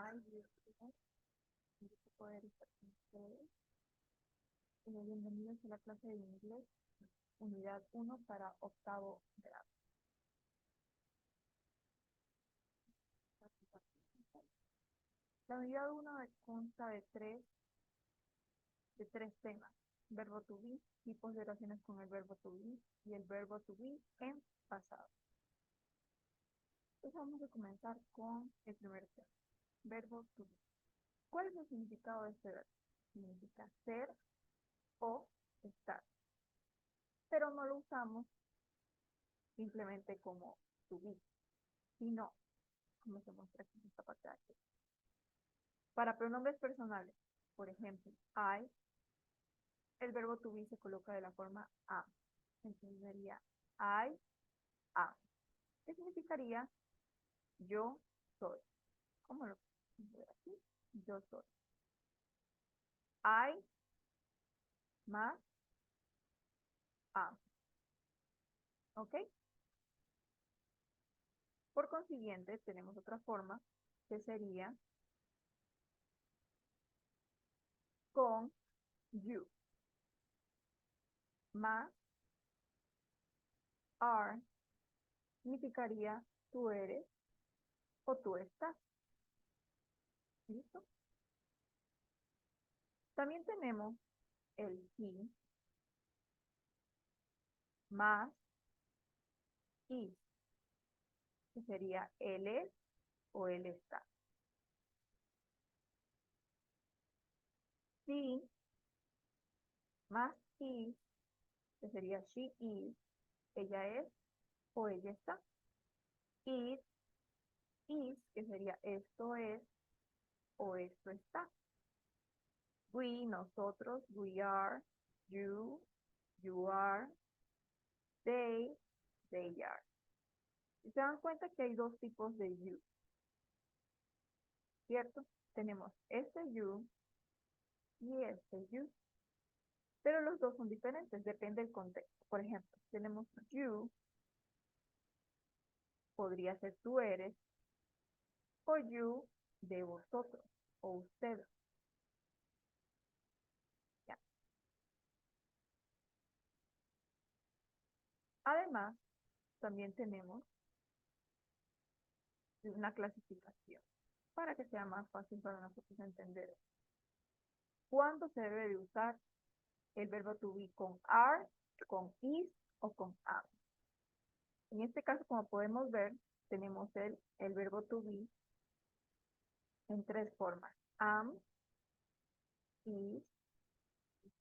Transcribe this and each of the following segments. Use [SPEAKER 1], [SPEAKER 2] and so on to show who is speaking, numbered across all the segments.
[SPEAKER 1] Hi, beautiful. Un gusto poder estar con ustedes. Bienvenidos a la clase de inglés, unidad 1 para octavo grado. La unidad 1 consta de tres temas. Verbo to be, tipos de oraciones con el verbo to be y el verbo to be en pasado. Entonces vamos a comenzar con el primer tema, verbo to be. ¿Cuál es el significado de este verbo? Significa ser o estar. Pero no lo usamos simplemente como to be, sino, como se muestra aquí en esta parte de aquí. Para pronombres personales, por ejemplo, I, el verbo to be se coloca de la forma am. Entonces sería I am. ¿Qué significaría? Yo soy. ¿Cómo lo podemos ver aquí? Yo soy. I más am. ¿Ok? Por consiguiente, tenemos otra forma que sería con you más are significaría tú eres o tú estás. ¿Listo? También tenemos el he más is, que sería él es o él está. She más is, que sería she is, ella es o ella está. It is, que sería esto es o esto está. We, nosotros, we are, you are, they are. Y se dan cuenta que hay dos tipos de you, ¿cierto? Tenemos este you y este you. Pero los dos son diferentes, depende del contexto. Por ejemplo, tenemos you, podría ser tú eres, o you de vosotros, o ustedes. ¿Ya? Además, también tenemos una clasificación para que sea más fácil para nosotros entender. ¿Cuándo se debe de usar el verbo to be con are, con is o con am? En este caso, como podemos ver, tenemos el verbo to be en tres formas: am, is,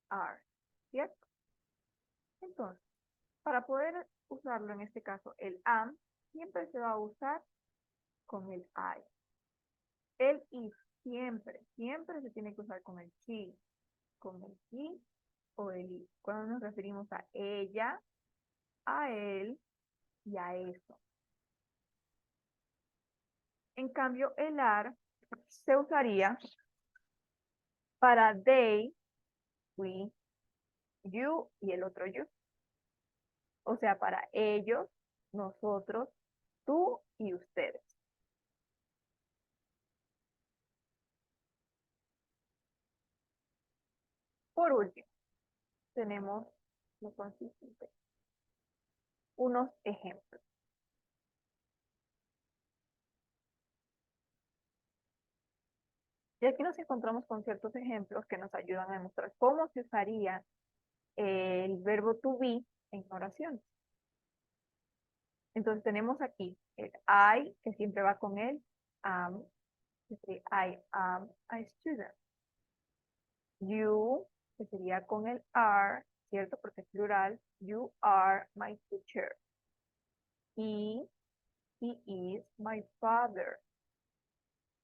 [SPEAKER 1] are, ¿cierto? Entonces, para poder usarlo en este caso, el am siempre se va a usar con el I. El is siempre se tiene que usar con el she, con el he o el is. Cuando nos referimos a ella, a él y a eso. En cambio, el are se usaría para they, we, you y el otro you. O sea, para ellos, nosotros, tú y ustedes. Por último, tenemos lo consistente. Unos ejemplos. Y aquí nos encontramos con ciertos ejemplos que nos ayudan a demostrar cómo se usaría el verbo to be en oraciones. Entonces tenemos aquí el I, que siempre va con el am, que sería I am a student. You, que sería con el are, ¿cierto? Porque es plural. You are my teacher. He is my father.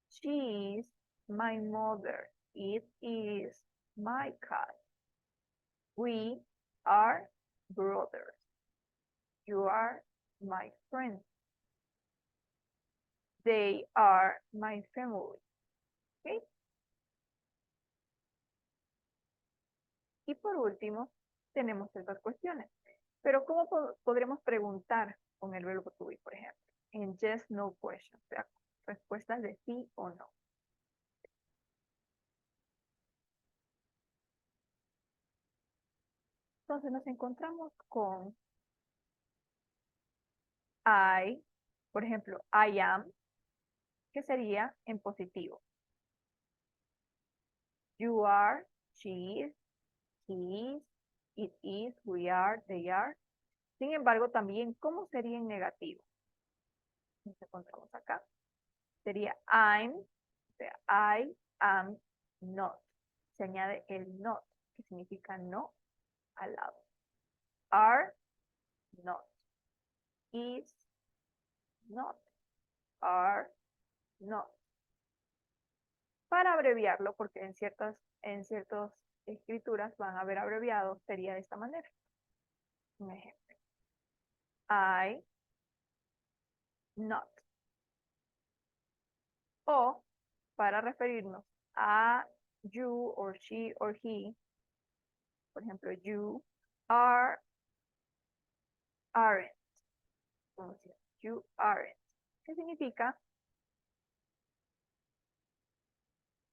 [SPEAKER 1] She is my mother. It is my cat. We are brothers. You are my friend. They are my family. ¿Okay? Y por último, tenemos estas cuestiones. Pero ¿cómo podremos preguntar con el verbo to be, por ejemplo? En yes, no question, o sea, respuestas de sí o no. Entonces nos encontramos con I, por ejemplo, I am, que sería en positivo. You are, she is, he is, it is, we are, they are. Sin embargo, también, ¿cómo sería en negativo? Nos encontramos acá. Sería I'm, o sea, I am not. Se añade el not, que significa no al lado. Are not. Is not. Are not. Para abreviarlo, porque en ciertas escrituras van a haber abreviados, sería de esta manera. Un ejemplo. I not. O para referirnos a you or she or he, por ejemplo, you are, aren't. Vamos a decir, you aren't. ¿Qué significa?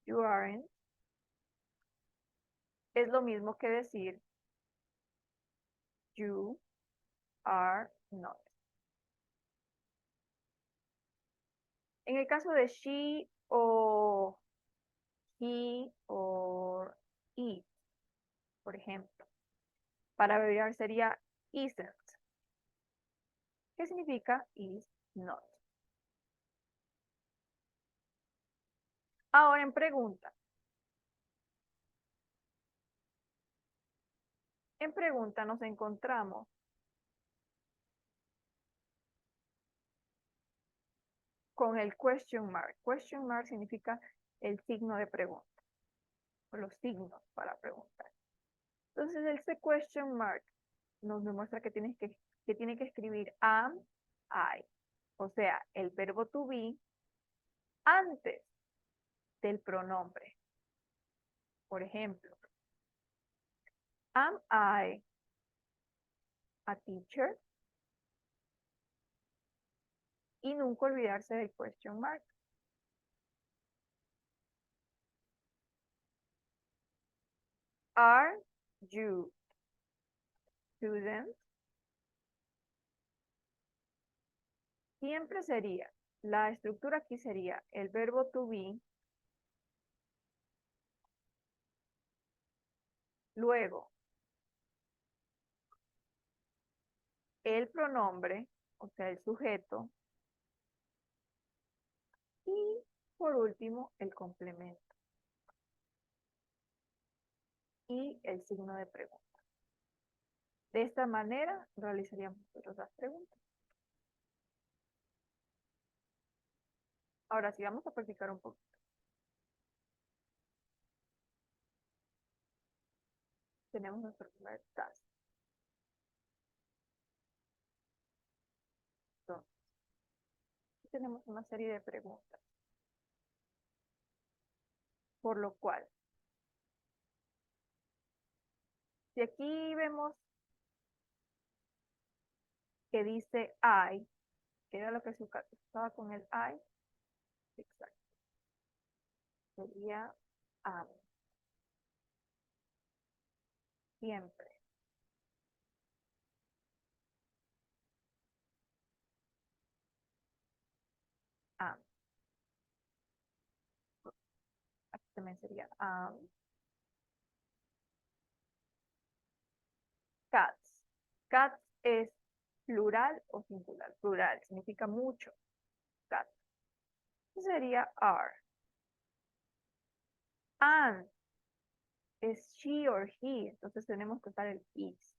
[SPEAKER 1] You aren't. Es lo mismo que decir you are not. En el caso de she o he o it, por ejemplo, para abreviar sería isn't. ¿Qué significa is not? Ahora en pregunta. En pregunta nos encontramos con el question mark. Question mark significa el signo de pregunta, o los signos para preguntar. Entonces, este question mark nos demuestra que tiene que escribir am, I, o sea, el verbo to be antes del pronombre. Por ejemplo, am I a teacher? Y nunca olvidarse del question mark. Are you student? Siempre sería, la estructura aquí sería el verbo to be, luego el pronombre, o sea, el sujeto, y por último el complemento y el signo de pregunta. De esta manera realizaríamos nosotros las preguntas. Ahora sí, vamos a practicar un poco. Tenemos nuestro primer task. Entonces, tenemos una serie de preguntas. Por lo cual, si aquí vemos que dice I, que era lo que se usaba con el I, exacto. Sería am. Siempre. Am. Aquí también sería am. Cats. Cats es plural o singular. Plural significa mucho. Cats. Sería are. And es she or he. Entonces tenemos que usar el is.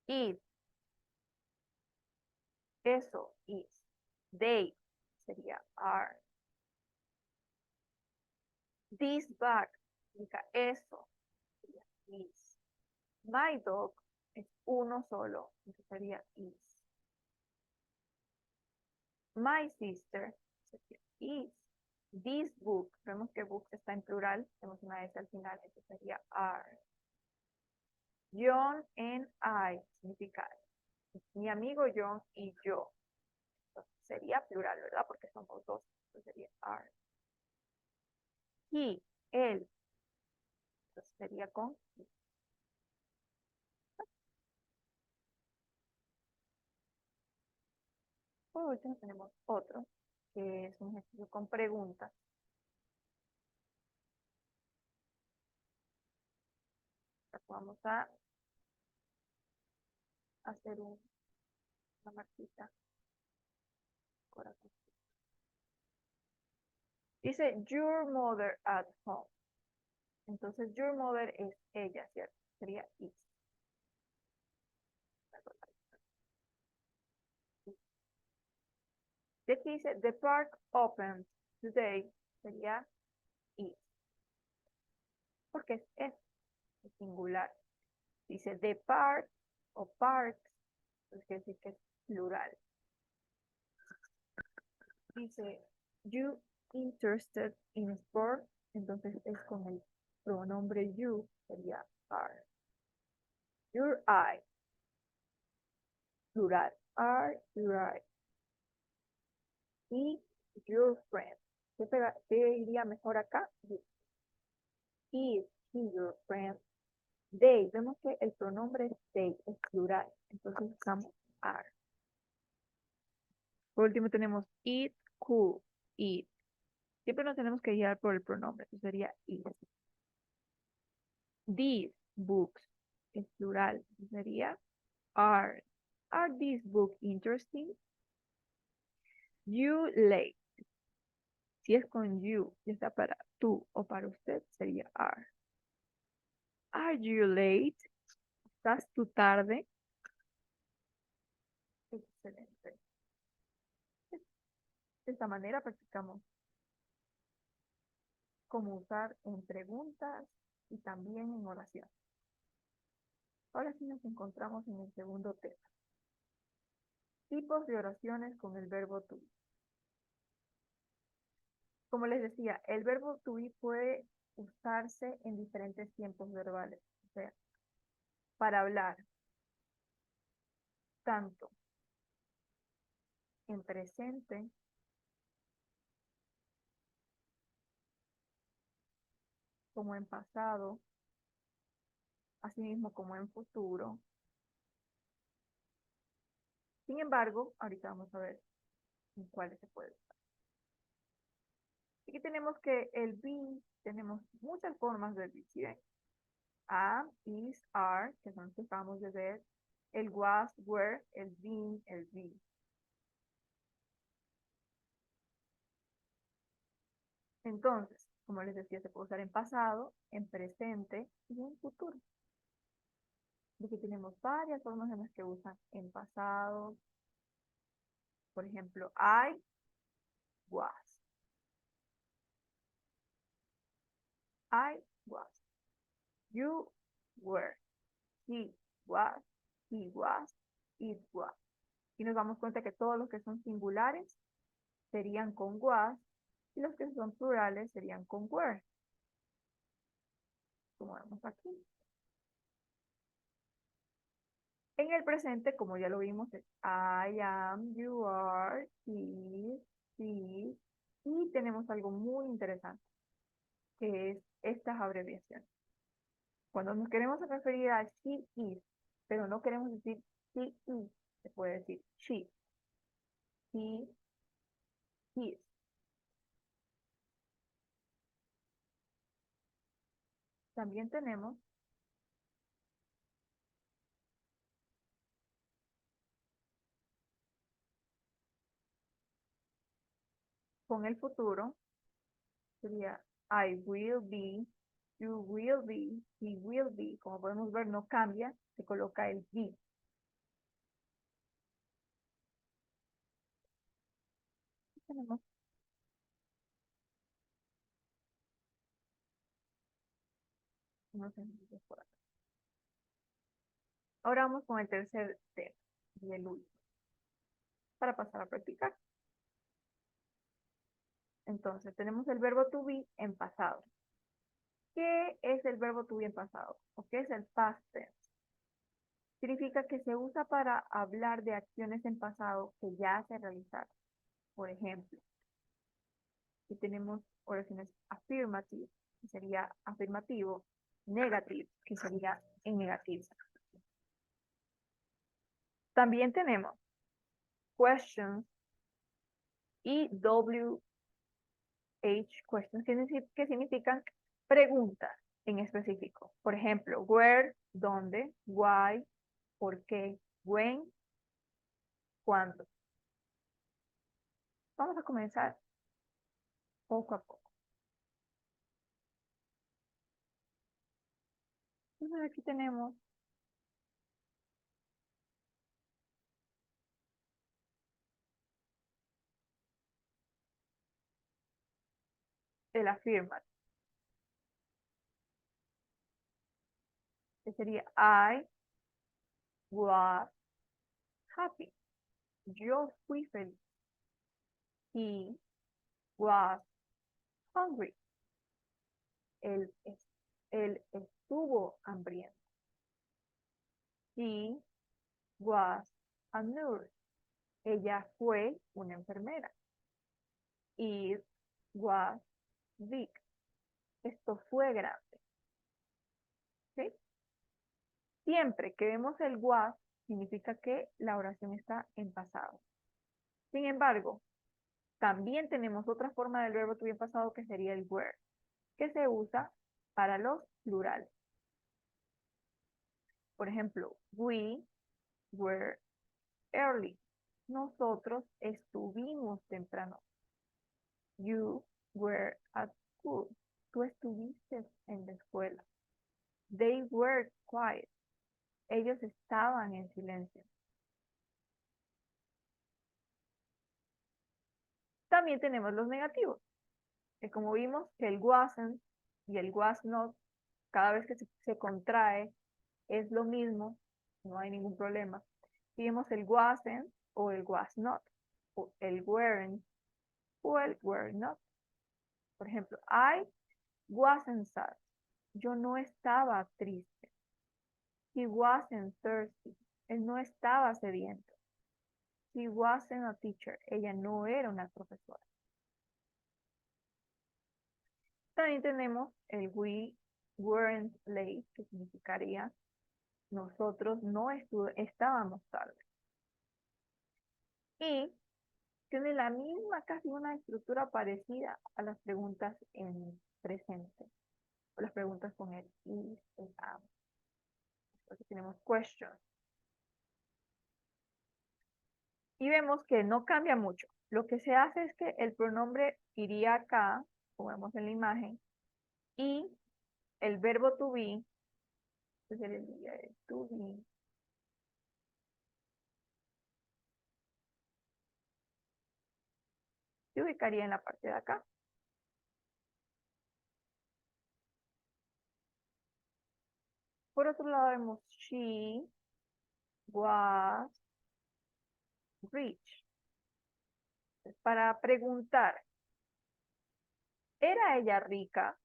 [SPEAKER 1] It. Eso is. They sería are. This bag significa eso. Sería is. My dog es uno solo. Entonces sería is. My sister sería is. This book, vemos que book está en plural, tenemos una S al final, entonces sería are. John and I significa mi amigo John y yo. Entonces sería plural, ¿verdad? Porque somos dos, entonces sería are. He, él, Entonces sería con is. Por último tenemos otro, que es un ejercicio con preguntas. Vamos a hacer una marquita. Corazón. Dice, your mother at home. Entonces, your mother es ella, ¿cierto? Sería is. De aquí dice, the park opens today. Sería is. Porque es singular. Dice, the park o parks. Entonces quiere decir que es plural. Dice, you interested in sport. Entonces es con el pronombre you. Sería are. Your eye. Plural. Are your eye. Y your friend. ¿Qué iría mejor acá? Is he your friend? They. Vemos que el pronombre es they, es plural. Entonces usamos are. Por último tenemos it, could, it. Siempre nos tenemos que guiar por el pronombre. Eso sería is. These books es plural. Eso sería are. Are these books interesting? You late. Si es con you, ya está para tú o para usted, sería are. Are you late? ¿Estás tú tarde? Excelente. De esta manera practicamos cómo usar en preguntas y también en oración. Ahora sí nos encontramos en el segundo tema. Tipos de oraciones con el verbo to be. Como les decía, el verbo to be puede usarse en diferentes tiempos verbales. O sea, para hablar, tanto en presente como en pasado, asimismo como en futuro. Sin embargo, ahorita vamos a ver en cuáles se puede usar. Aquí tenemos que el be, tenemos muchas formas de be, ¿sí ven? Am, is, are, que son los que acabamos de ver, el was, were, el been, el be. Entonces, como les decía, se puede usar en pasado, en presente y en futuro. Aquí tenemos varias formas en las que usan en pasado. Por ejemplo, I was. I was. You were. He was. He was. It was. Y nos damos cuenta que todos los que son singulares serían con was y los que son plurales serían con were. Como vemos aquí. En el presente, como ya lo vimos, es I am, you are, he, she, y tenemos algo muy interesante, que es estas abreviaciones. Cuando nos queremos referir a she is, pero no queremos decir she is, se puede decir she, he, his. También tenemos con el futuro, sería I will be, you will be, he will be. Como podemos ver, no cambia, se coloca el be. Tenemos unos ejemplos por acá. Ahora vamos con el tercer tema y el último, para pasar a practicar. Entonces, tenemos el verbo to be en pasado. ¿Qué es el verbo to be en pasado? ¿O qué es el past tense? Significa que se usa para hablar de acciones en pasado que ya se realizaron. Por ejemplo, si tenemos oraciones affirmative, que sería afirmativo, negative, que sería en negativo. También tenemos questions y WH questions, que significan preguntas en específico. Por ejemplo, where, dónde, why, por qué, when, cuándo. Vamos a comenzar poco a poco. Entonces aquí tenemos el afirmativo, que sería I was happy. Yo fui feliz. He was hungry. Él, él estuvo hambriento. He was a nurse. Ella fue una enfermera. It was big. Esto fue grande. ¿Sí? Siempre que vemos el was, significa que la oración está en pasado. Sin embargo, también tenemos otra forma del verbo to be en pasado que sería el were, que se usa para los plurales. Por ejemplo, we were early. Nosotros estuvimos temprano. You were at school. Tú estuviste en la escuela. They were quiet. Ellos estaban en silencio. También tenemos los negativos, que como vimos que el wasn't y el was not, cada vez que se contrae es lo mismo, no hay ningún problema. Si vemos el wasn't o el was not, o el weren't o el were not. Por ejemplo, I wasn't sad. Yo no estaba triste. He wasn't thirsty. Él no estaba sediento. She wasn't a teacher. Ella no era una profesora. También tenemos el we weren't late, que significaría nosotros no estábamos tarde. Y tiene la misma, casi una estructura parecida a las preguntas en presente, o las preguntas con el is, el am. Aquí tenemos question. Y vemos que no cambia mucho. Lo que se hace es que el pronombre iría acá, como vemos en la imagen, y el verbo to be, que sería el to be, se ubicaría en la parte de acá. Por otro lado vemos she was rich. Para preguntar, ¿era ella rica?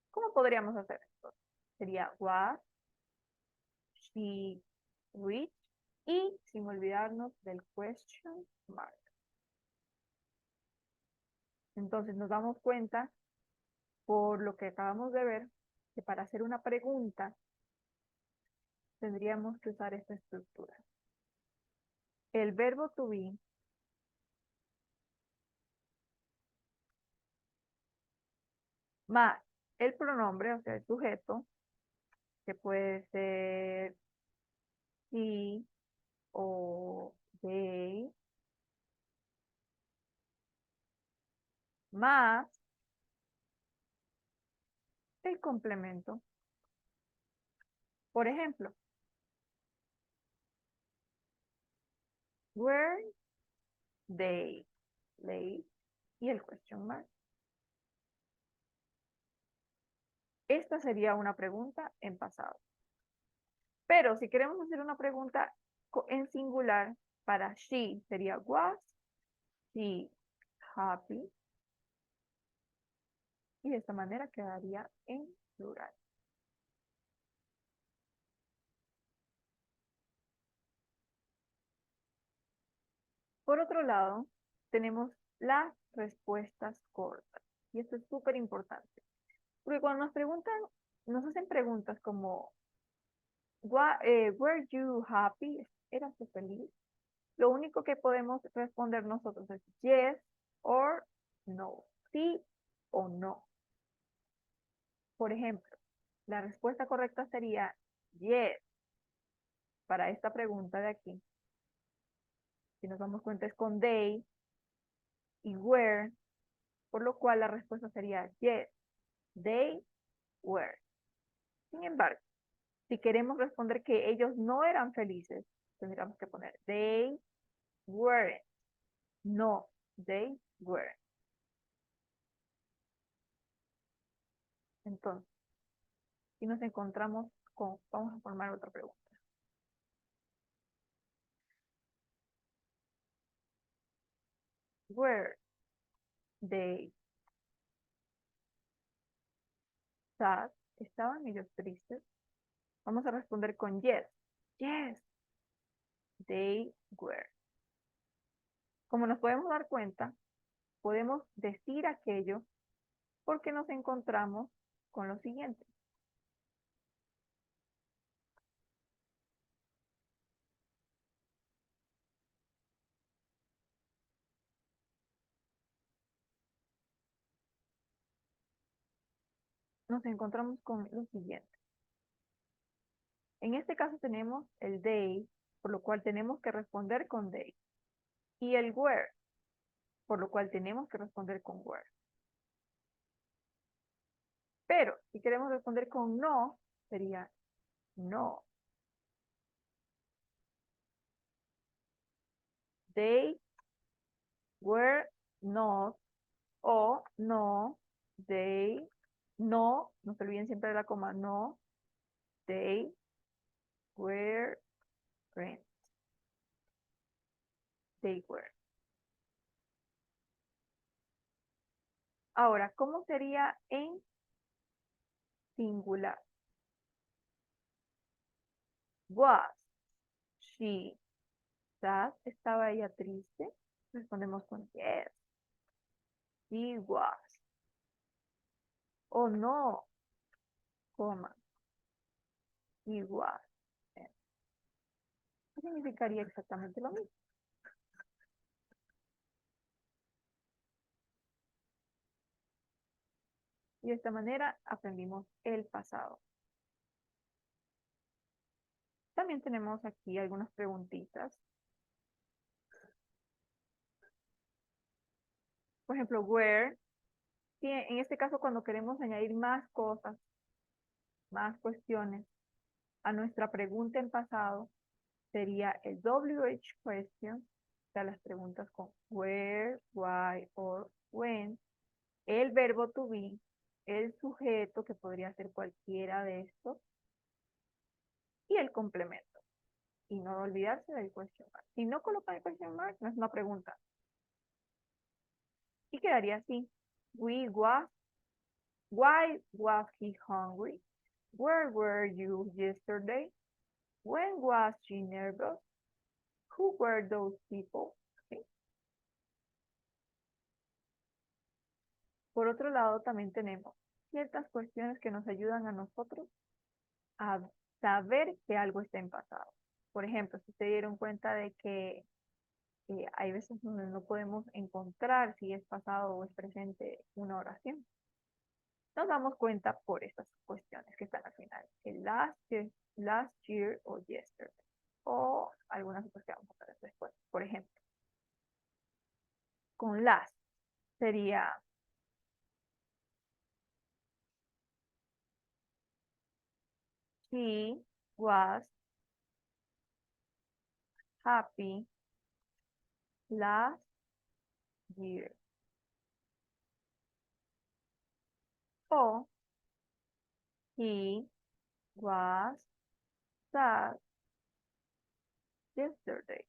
[SPEAKER 1] ¿Cómo podríamos hacer esto? Sería was she rich y sin olvidarnos del question mark. Entonces nos damos cuenta, por lo que acabamos de ver, que para hacer una pregunta tendríamos que usar esta estructura. El verbo to be más el pronombre, o sea, el sujeto, que puede ser he o they, más el complemento. Por ejemplo, were they late y el question mark. Esta sería una pregunta en pasado. Pero si queremos hacer una pregunta en singular, para she sería was she happy. Y de esta manera quedaría en plural. Por otro lado, tenemos las respuestas cortas. Y esto es súper importante. Porque cuando nos preguntan, nos hacen preguntas como, were you happy? ¿Eras tú feliz? Lo único que podemos responder nosotros es yes or no, sí o no. Por ejemplo, la respuesta correcta sería yes para esta pregunta de aquí. Si nos damos cuenta es con they y were, por lo cual la respuesta sería yes, they were. Sin embargo, si queremos responder que ellos no eran felices, tendríamos que poner they weren't. No, they were. Entonces, si nos encontramos con, vamos a formar otra pregunta. Were they sad? ¿Estaban ellos tristes? Vamos a responder con yes. Yes, they were. Como nos podemos dar cuenta, podemos decir aquello porque nos encontramos con lo siguiente. Nos encontramos con lo siguiente. En este caso tenemos el they, por lo cual tenemos que responder con they. Y el were, por lo cual tenemos que responder con were. Pero si queremos responder con no, sería no. They were not, o no, they, no se olviden siempre de la coma, no, they were, they were. Ahora, ¿cómo sería en singular? Was she sad? ¿Estaba ella triste? Respondemos con yes. She was. O no, coma, he was. ¿Qué significaría exactamente lo mismo? Y de esta manera aprendimos el pasado. También tenemos aquí algunas preguntitas. Por ejemplo, where. En este caso, cuando queremos añadir más cosas, más cuestiones a nuestra pregunta en pasado, sería el WH question, o sea, las preguntas con where, why, or when, el verbo to be, el sujeto, que podría ser cualquiera de estos, y el complemento. Y no olvidarse del question mark. Si no colocan el question mark, no es una pregunta. Y quedaría así. Why was he hungry? Where were you yesterday? When was she nervous? Who were those people? ¿Sí? Por otro lado, también tenemos ciertas cuestiones que nos ayudan a nosotros a saber que algo está en pasado. Por ejemplo, si se dieron cuenta de que hay veces donde no podemos encontrar si es pasado o es presente una oración. Nos damos cuenta por estas cuestiones que están al final. El last year o yesterday. O algunas otras que vamos a ver después. Por ejemplo, con last sería he was happy last year. O he was sad yesterday.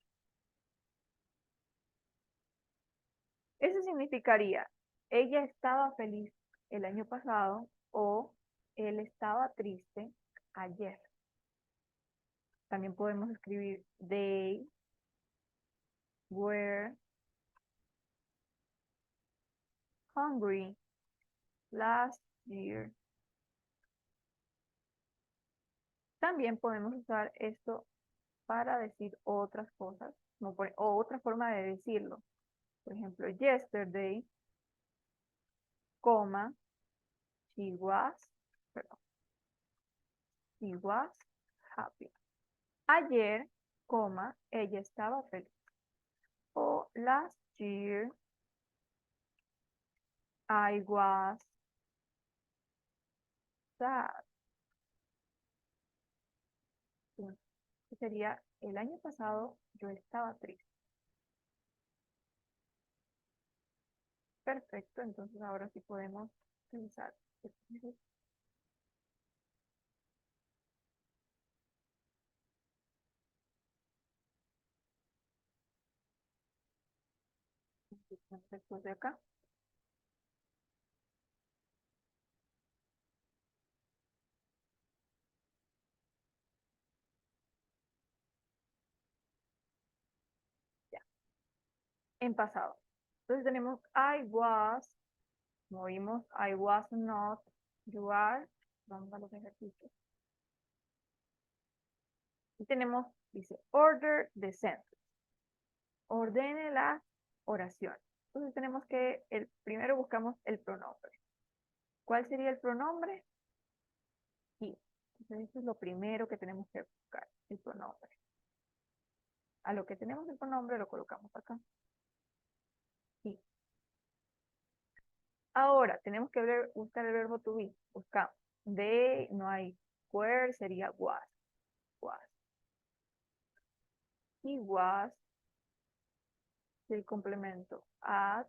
[SPEAKER 1] Eso significaría, ella estaba feliz el año pasado o él estaba triste ayer. También podemos escribir they were hungry last year. También podemos usar esto para decir otras cosas, o otra forma de decirlo. Por ejemplo, yesterday, coma, she was, perdón, she was happy. Ayer, coma, ella estaba feliz. O last year, I was sad. Sería, el año pasado yo estaba triste. Perfecto, entonces ahora sí podemos utilizar. Después de acá. Ya, en pasado. Entonces tenemos I was, movimos I was not, you are, vamos a los ejercicios. Y tenemos, dice, order the sentence. Ordene la oración. Entonces tenemos que, primero buscamos el pronombre. ¿Cuál sería el pronombre? He. Entonces eso es lo primero que tenemos que buscar, el pronombre. A lo que tenemos el pronombre lo colocamos acá. He. Ahora, tenemos que buscar el verbo to be. Buscamos. De, no hay where, sería was. Was. He was, el complemento at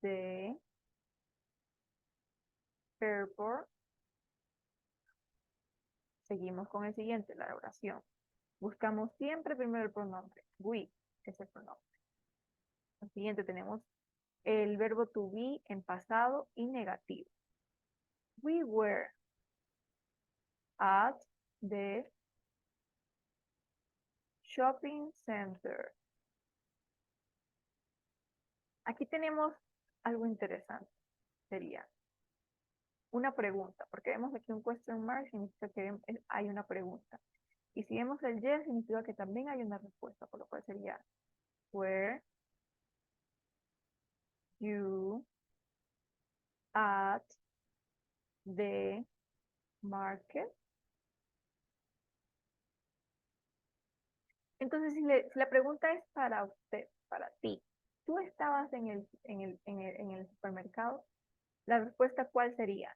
[SPEAKER 1] the airport. Seguimos con el siguiente, la oración. Buscamos siempre primero el pronombre. We es el pronombre. Al siguiente tenemos el verbo to be en pasado y negativo. We were at the shopping center. Aquí tenemos algo interesante. Sería una pregunta, porque vemos aquí un question mark, significa que hay una pregunta. Y si vemos el yes, significa que también hay una respuesta, por lo cual sería were you at the market. Entonces, si la pregunta es para usted, para ti, ¿tú estabas en el supermercado? La respuesta, ¿cuál sería?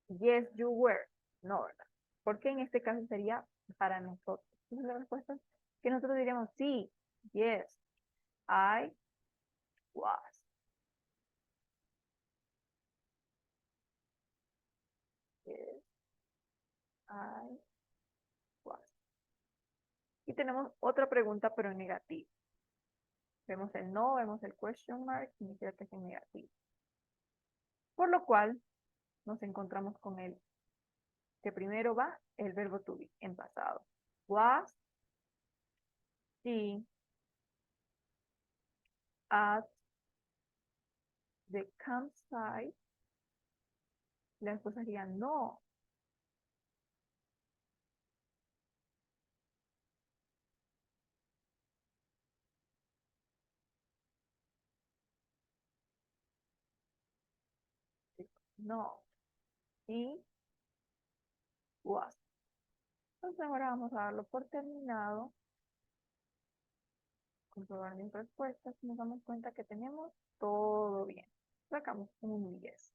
[SPEAKER 1] Yes, you were. No, ¿verdad? Porque en este caso sería para nosotros. Entonces, la respuesta es que nosotros diríamos, sí, yes, I was. Yes, I was. Y tenemos otra pregunta, pero en negativo. Vemos el no, vemos el question mark, significa que es en negativo. Por lo cual, nos encontramos con el que primero va el verbo to be en pasado. Was she at the campsite? La respuesta sería no. No. He was. Entonces ahora vamos a darlo por terminado. Comprobar mis respuestas y nos damos cuenta que tenemos todo bien. Sacamos un 10.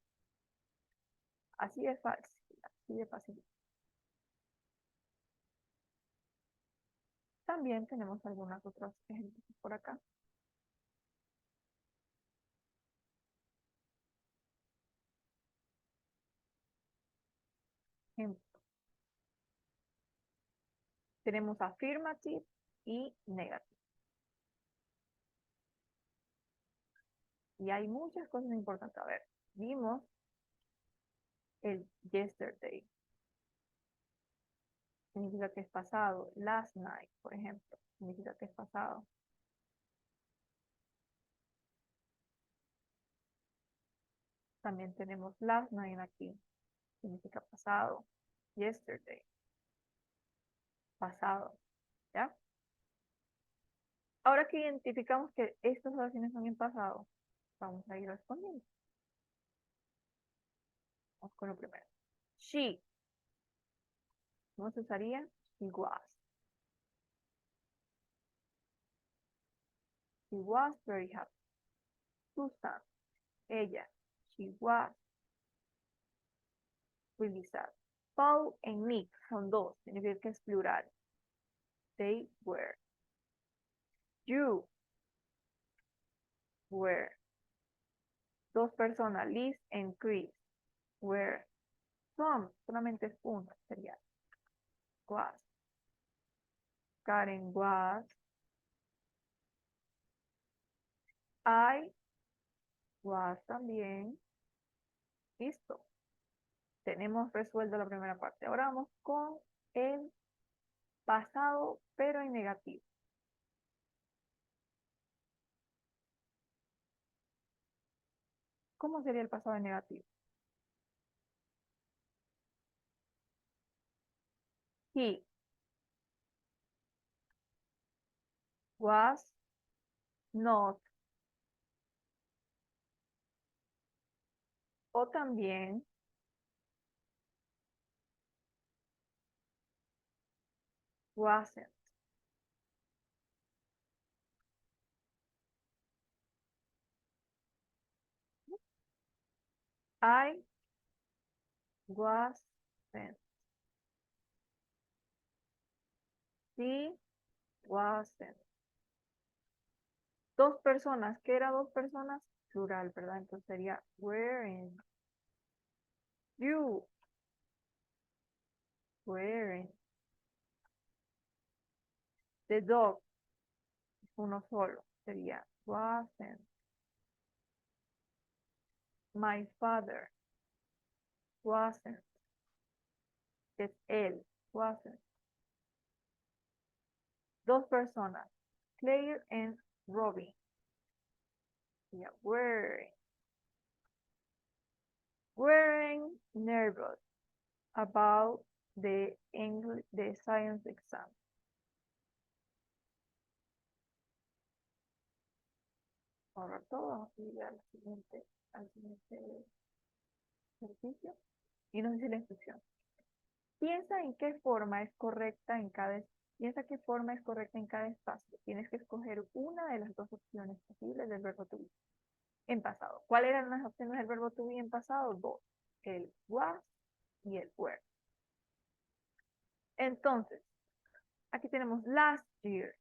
[SPEAKER 1] Así de fácil, así de fácil. También tenemos algunas otras ejemplos por acá. Ejemplo. Tenemos affirmative y negative. Y hay muchas cosas importantes. A ver, vimos el yesterday. Significa que es pasado. Last night, por ejemplo, significa que es pasado. También tenemos last night aquí. Significa pasado. Yesterday. Pasado. ¿Ya? Ahora que identificamos que estas oraciones son en pasado, vamos a ir respondiendo. Vamos con lo primero. She. ¿Cómo se usaría? She was. She was very happy. Susan. Ella. She was really sad. Paul and Nick son dos. Significa que es plural. They were. You were. Dos personas, Liz and Chris, were. Some, solamente es uno, sería was. Karen was. I was también. Listo. Tenemos resuelto la primera parte. Ahora vamos con el pasado, pero en negativo. ¿Cómo sería el pasado en negativo? He was not. O también wasn't. I wasn't. She wasn't. Dos personas. ¿Qué era dos personas? Plural, ¿verdad? Entonces sería wearing. You wearing. The dog. Uno solo. Sería wasn't. My father wasn't. Es él. Wasn't. Dos personas. Claire and Robin. Yeah, wearing nervous about the English, the science exam. Ahora todo, y al siguiente ejercicio y nos dice la instrucción. Piensa en qué forma es correcta en cada piensa qué forma es correcta en cada espacio. Tienes que escoger una de las dos opciones posibles del verbo to be en pasado. ¿Cuáles eran las opciones del verbo to be en pasado? Dos. El was y el were. Entonces, aquí tenemos last year.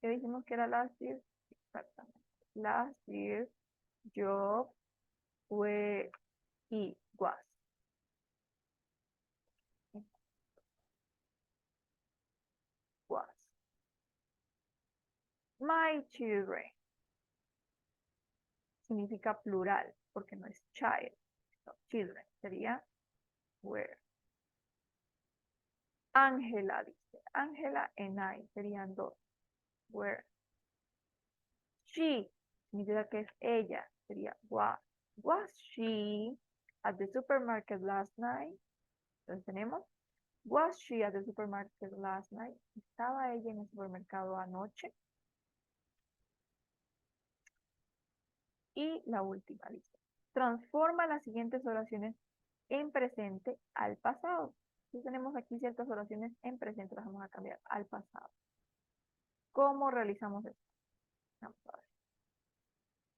[SPEAKER 1] ¿Qué dijimos que era last year? Exactamente. Last year, yo, were y was. Was. My children. Significa plural, porque no es child. No, children. Sería were. Ángela dice. Ángela and I serían dos. Were. She significa que es ella. Sería was. Was she at the supermarket last night? Entonces tenemos was she at the supermarket last night? ¿Estaba ella en el supermercado anoche? Y la última dice, transforma las siguientes oraciones en presente al pasado. Entonces tenemos aquí ciertas oraciones en presente, las vamos a cambiar al pasado. ¿Cómo realizamos esto? Vamos a ver.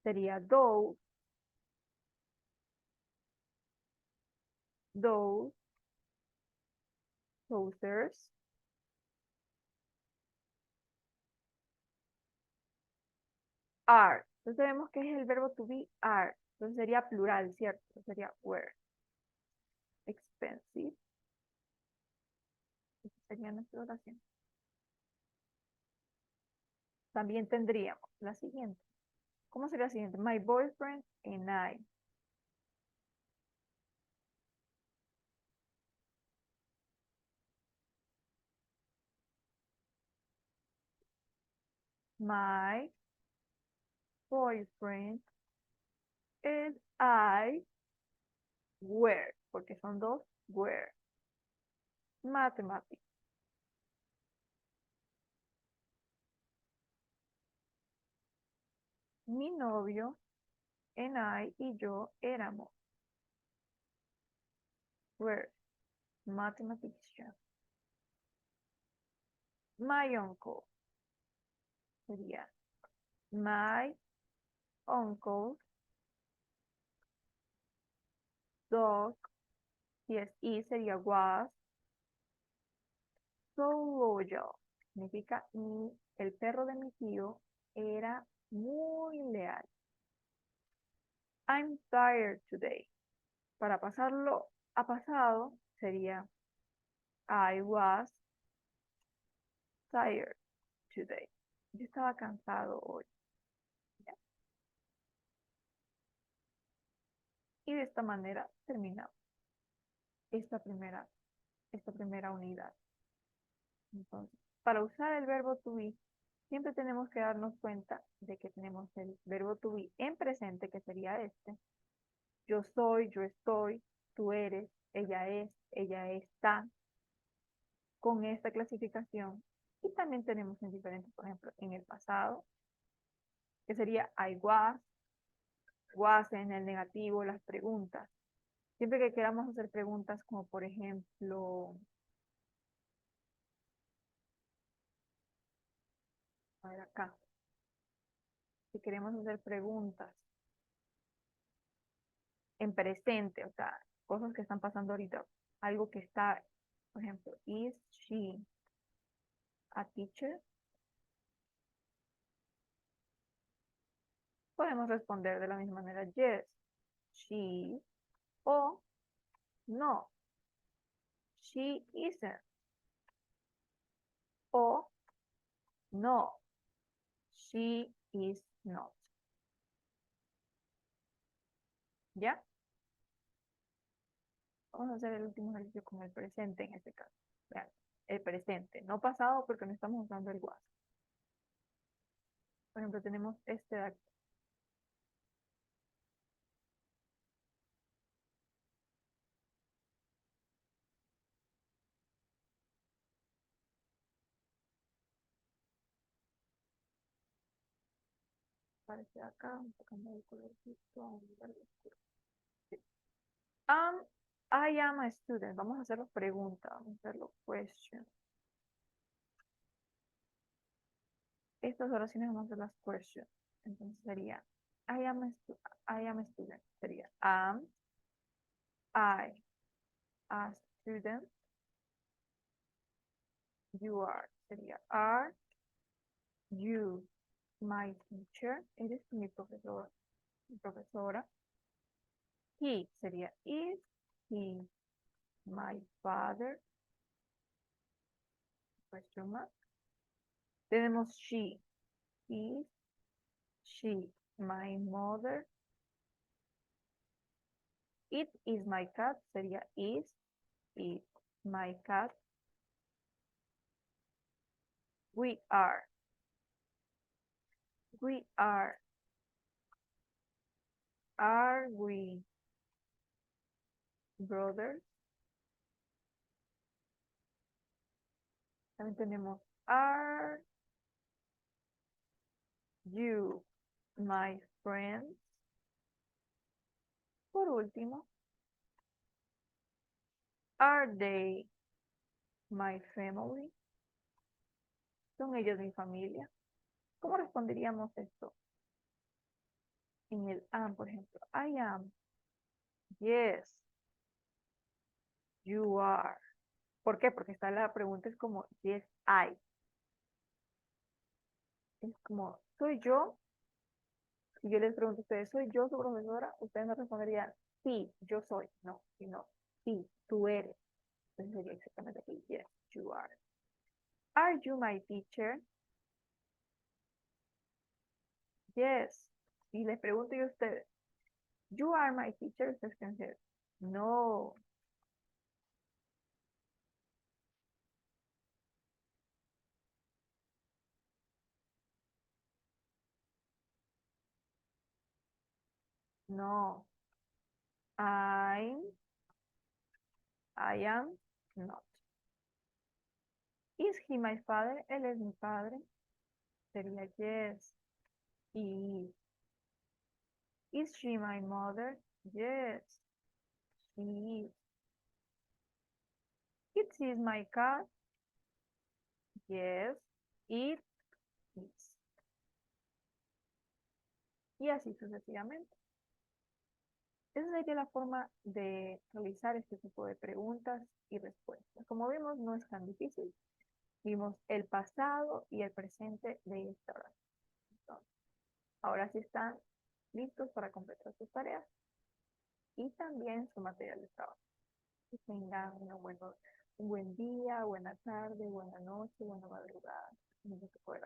[SPEAKER 1] Sería those, thosers, are. Entonces vemos que es el verbo to be are. Entonces sería plural, ¿cierto? Entonces sería were. Expensive. Esa sería nuestra oración. También tendríamos la siguiente. ¿Cómo sería la siguiente? My boyfriend and I. My boyfriend and I Where, porque son dos, where. Mathematics. Mi novio, and I, y yo éramos. Were mathematician. My uncle sería my uncle dog, si es y sería was, so loyal. Significa el perro de mi tío era muy leal. I'm tired today. Para pasarlo a pasado sería I was tired today. Yo estaba cansado hoy. ¿Ya? Y de esta manera terminamos esta primera unidad. Entonces, para usar el verbo to be, siempre tenemos que darnos cuenta de que tenemos el verbo to be en presente, que sería este. Yo soy, yo estoy, tú eres, ella está, con esta clasificación. Y también tenemos en diferentes, por ejemplo, en el pasado, que sería I was en el negativo, las preguntas. Siempre que queramos hacer preguntas como, por ejemplo, a ver acá, si queremos hacer preguntas en presente, o sea, cosas que están pasando ahorita, algo que está, por ejemplo, is she a teacher? Podemos responder de la misma manera, yes, she, o no, she isn't, o no, she is not. ¿Ya? Vamos a hacer el último ejercicio con el presente en este caso. Vean, el presente, no pasado porque no estamos usando el was. Por ejemplo, tenemos este de aquí. Aparece acá, un poco más de colorcito, un verde oscuro. Sí. I am a student. Vamos a hacerlo pregunta, vamos a hacerlo question. Estas oraciones vamos a hacer las questions. Entonces sería, I am a student. Sería, am I a student? You are. Sería, are you my teacher? Eres mi profesor, mi profesora. He sería, is he my father? Question mark. Tenemos she. Is she my mother? It is my cat. Sería is it my cat? We are. We are. Are we brothers? También tenemos are you my friends? Por último, are they my family? ¿Son ellos mi familia? ¿Cómo responderíamos esto? En el am, por ejemplo. I am. Yes. You are. ¿Por qué? Porque está la pregunta es como yes, I. Es como, ¿soy yo? Si yo les pregunto a ustedes, ¿soy yo su profesora? Ustedes me responderían, sí, yo soy. No, sino, sí, tú eres. Entonces sería exactamente aquí, yes, you are. Are you my teacher? Yes. Y les pregunto yo a ustedes, you are my teacher? Ustedes can decir, no, no, I'm, I am not. Is he my father? Él es mi padre. Sería yes. He is. Is she my mother? Yes, she is. It is my cat? Yes, it is. Y así sucesivamente. Esa sería la forma de realizar este tipo de preguntas y respuestas. Como vemos, no es tan difícil. Vimos el pasado y el presente de esta oración. Entonces, ahora sí están listos para completar sus tareas y también su material de trabajo. Que tengan un buen día, buena tarde, buena noche, buena madrugada. No se puede